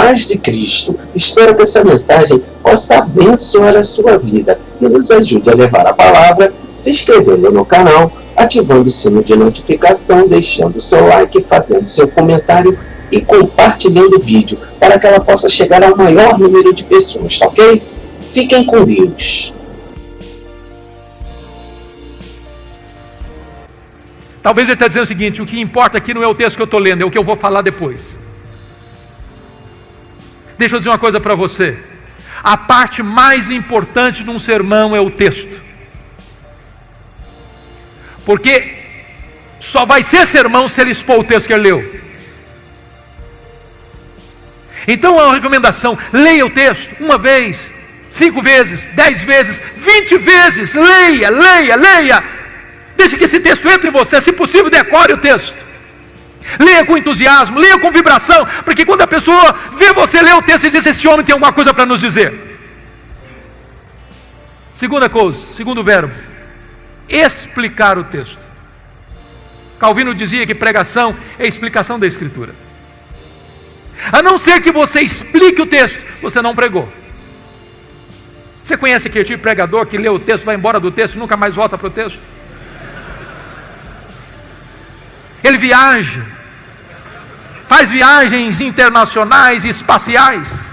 paz de Cristo. Espero que essa mensagem possa abençoar a sua vida e nos ajude a levar a palavra, se inscrevendo no canal, ativando o sino de notificação, deixando seu like, fazendo seu comentário e compartilhando o vídeo para que ela possa chegar ao maior número de pessoas, tá ok? Fiquem com Deus. Talvez ele está dizendo o seguinte: o que importa aqui não é o texto que eu estou lendo, é o que eu vou falar depois. Deixa eu dizer uma coisa para você. A parte mais importante de um sermão é o texto. Porque só vai ser sermão se ele expor o texto que ele leu. Então é uma recomendação: leia o texto uma vez, 5 vezes, 10 vezes, 20 vezes. Leia, leia, leia. Deixe que esse texto entre em você. Se possível, decore o texto. Leia com entusiasmo, leia com vibração, porque quando a pessoa vê você ler o texto e diz: esse homem tem alguma coisa para nos dizer. Segunda coisa, segundo verbo: explicar o texto. Calvino dizia que pregação é explicação da Escritura. A não ser que você explique o texto, você não pregou. Você conhece aquele tipo de pregador que lê o texto, vai embora do texto e nunca mais volta para o texto? Ele viaja, faz viagens internacionais e espaciais.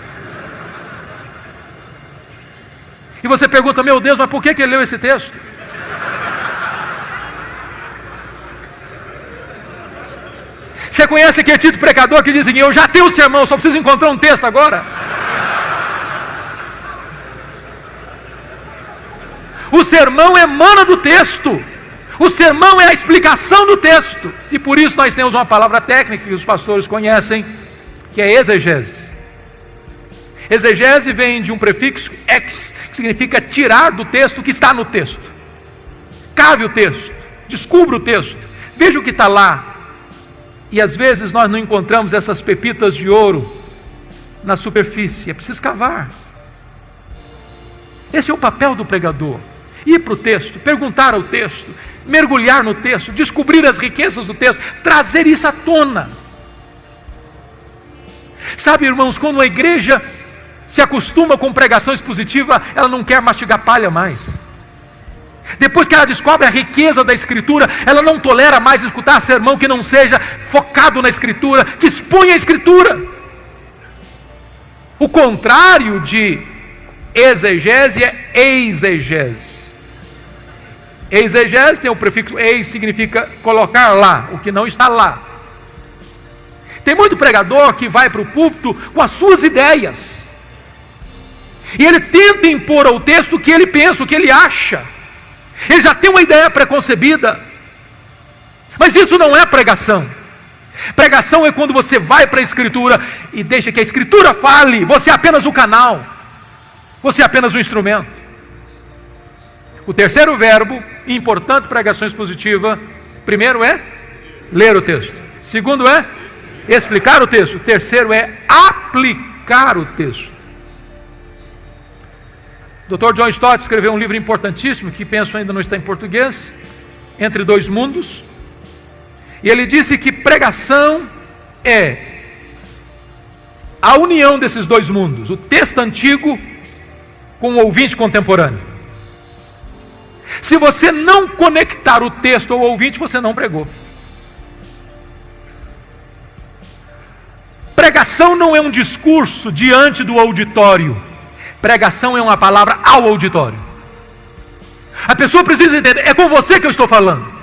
E você pergunta: meu Deus, mas por que ele leu esse texto? Você conhece aquele tipo de pregador que diz assim: eu já tenho o sermão, só preciso encontrar um texto agora? O sermão emana do texto. O sermão é a explicação do texto. E por isso nós temos uma palavra técnica que os pastores conhecem, que é exegese. Exegese vem de um prefixo ex, que significa tirar do texto o que está no texto. Cave o texto, descubra o texto, veja o que está lá. E às vezes nós não encontramos essas pepitas de ouro na superfície, é preciso cavar. Esse é o papel do pregador: ir para o texto, perguntar ao texto, mergulhar no texto, descobrir as riquezas do texto, trazer isso à tona. Sabe, irmãos, quando a igreja se acostuma com pregação expositiva, ela não quer mastigar palha mais. Depois que ela descobre a riqueza da Escritura, ela não tolera mais escutar sermão que não seja focado na Escritura, que exponha a Escritura. O contrário de exegese é eisegese. Exegese tem o prefixo eis, significa colocar lá o que não está lá. Tem muito pregador que vai para o púlpito com as suas ideias, e ele tenta impor ao texto o que ele pensa, o que ele acha. Ele já tem uma ideia preconcebida. Mas isso não é pregação. Pregação é quando você vai para a Escritura e deixa que a Escritura fale. Você é apenas o canal, você é apenas o instrumento. O terceiro verbo importante para pregação expositiva: primeiro é ler o texto, segundo é explicar o texto, o terceiro é aplicar o texto. Dr. John Stott escreveu um livro importantíssimo, que penso ainda não está em português, Entre Dois Mundos, e ele disse que pregação é a união desses dois mundos, o texto antigo com o ouvinte contemporâneo. Se você não conectar o texto ao ouvinte, você não pregou. Pregação não é um discurso diante do auditório. Pregação é uma palavra ao auditório. A pessoa precisa entender: é com você que eu estou falando.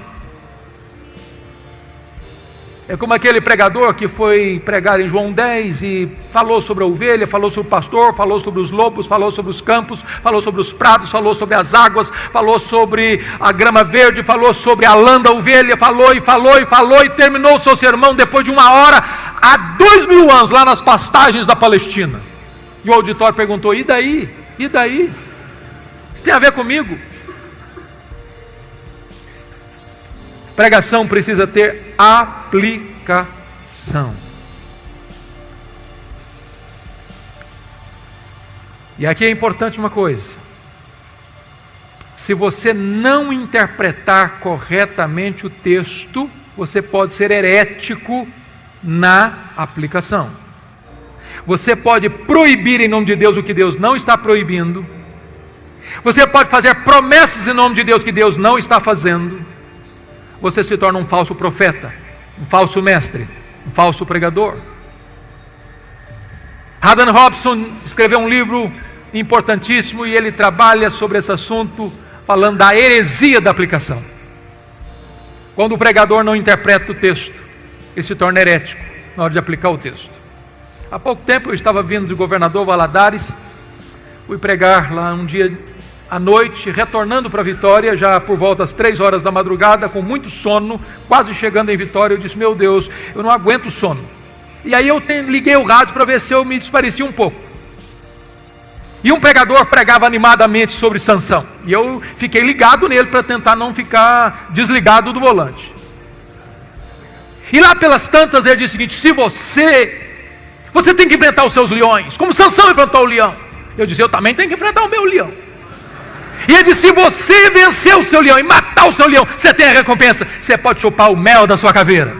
É como aquele pregador que foi pregar em João 10 e falou sobre a ovelha, falou sobre o pastor, falou sobre os lobos, falou sobre os campos, falou sobre os prados, falou sobre as águas, falou sobre a grama verde, falou sobre a lã da ovelha, falou e terminou o seu sermão depois de 1 hora, há 2000 anos, lá nas pastagens da Palestina. E o auditório perguntou: e daí? E daí? Isso tem a ver comigo? Pregação precisa ter aplicação. E aqui é importante uma coisa: se você não interpretar corretamente o texto, você pode ser herético na aplicação. Você pode proibir em nome de Deus o que Deus não está proibindo. Você pode fazer promessas em nome de Deus que Deus não está fazendo. Você se torna um falso profeta, um falso mestre, um falso pregador. Haddon Robson escreveu um livro importantíssimo e ele trabalha sobre esse assunto, falando da heresia da aplicação. Quando o pregador não interpreta o texto, ele se torna herético na hora de aplicar o texto. Há pouco tempo eu estava vindo de Governador Valadares, fui pregar lá um dia à noite, retornando para Vitória, já por volta das 3 horas da madrugada, com muito sono, quase chegando em Vitória. Eu disse: meu Deus, eu não aguento o sono. E aí eu liguei o rádio para ver se eu me desparecia um pouco. E um pregador pregava animadamente sobre Sansão, e eu fiquei ligado nele para tentar não ficar desligado do volante. E lá pelas tantas ele disse o seguinte: se você tem que enfrentar os seus leões, como Sansão enfrentou o leão. Eu disse: eu também tenho que enfrentar o meu leão. E ele disse: se você vencer o seu leão e matar o seu leão, você tem a recompensa. Você pode chupar o mel da sua caveira.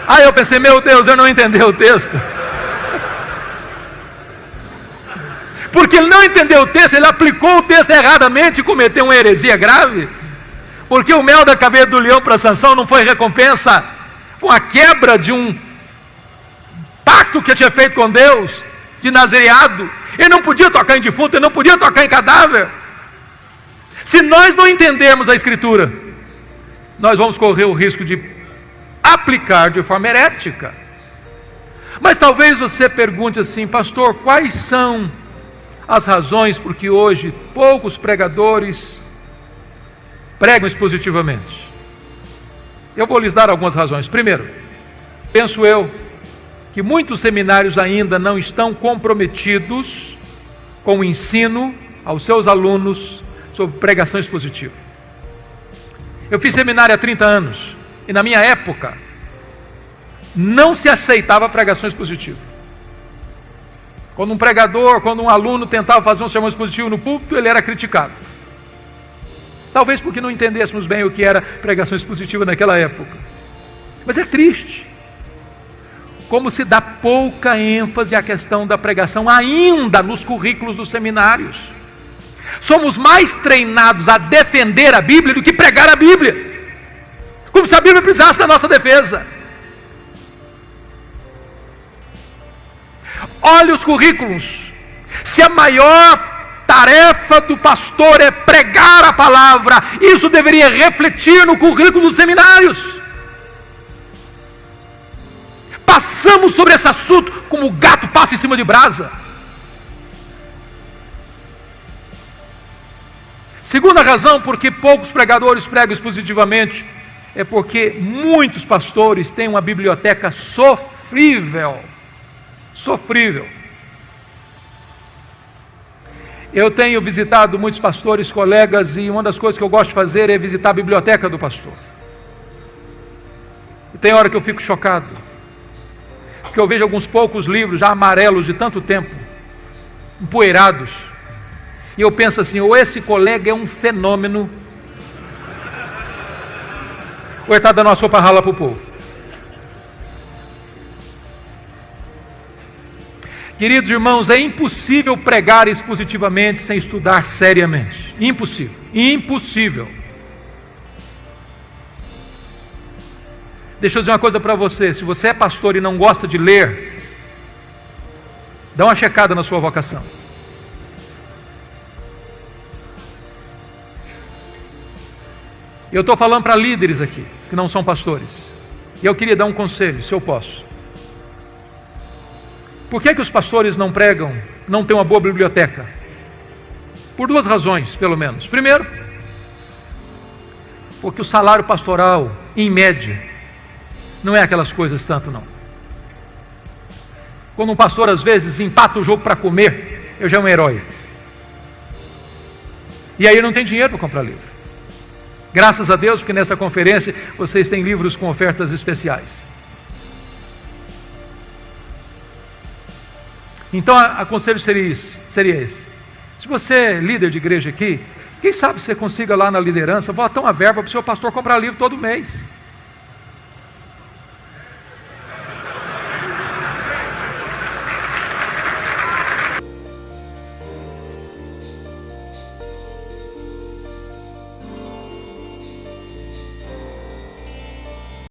Aí eu pensei: meu Deus, eu não entendi o texto. Porque ele não entendeu o texto, ele aplicou o texto erradamente e cometeu uma heresia grave. Porque o mel da caveira do leão para Sansão não foi recompensa, foi uma quebra de um pacto que ele tinha feito com Deus, de nazereado. Ele não podia tocar em defunto, ele não podia tocar em cadáver. Se nós não entendermos a Escritura, nós vamos correr o risco de aplicar de forma herética. Mas talvez você pergunte assim: pastor, quais são as razões por que hoje poucos pregadores pregam expositivamente? Eu vou lhes dar algumas razões. Primeiro, penso eu que muitos seminários ainda não estão comprometidos com o ensino aos seus alunos sobre pregação expositiva. Eu fiz seminário há 30 anos e na minha época não se aceitava pregação expositiva. Quando um aluno tentava fazer um sermão expositivo no púlpito, ele era criticado. Talvez porque não entendêssemos bem o que era pregação expositiva naquela época. Mas é triste como se dá pouca ênfase à questão da pregação ainda nos currículos dos seminários. Somos mais treinados a defender a Bíblia do que pregar a Bíblia, como se a Bíblia precisasse da nossa defesa. Olhe os currículos. Se a maior tarefa do pastor é pregar a palavra, isso deveria refletir no currículo dos seminários. Passamos sobre esse assunto como o gato passa em cima de brasa. Segunda razão por que poucos pregadores pregam expositivamente é porque muitos pastores têm uma biblioteca sofrível. Eu tenho visitado muitos pastores, colegas, e uma das coisas que eu gosto de fazer é visitar a biblioteca do pastor. E tem hora que eu fico chocado, porque eu vejo alguns poucos livros já amarelos de tanto tempo, empoeirados, e eu penso assim: ou esse colega é um fenômeno, ou ele está dando uma sopa rala para o povo. Queridos irmãos, é impossível pregar expositivamente sem estudar seriamente. Impossível. Deixa eu dizer uma coisa para você: se você é pastor e não gosta de ler, dá uma checada na sua vocação. Eu estou falando para líderes aqui, que não são pastores, e eu queria dar um conselho, se eu posso. Por que os pastores não pregam, não têm uma boa biblioteca? Por 2 razões, pelo menos. Primeiro, porque o salário pastoral, em média, não é aquelas coisas tanto não. Quando um pastor às vezes empata o jogo para comer, eu já é um herói. E aí não tem dinheiro para comprar livro. Graças a Deus, porque nessa conferência vocês têm livros com ofertas especiais. Então, o conselho seria esse. Se você é líder de igreja aqui, quem sabe você consiga lá na liderança votar uma verba para o seu pastor comprar livro todo mês.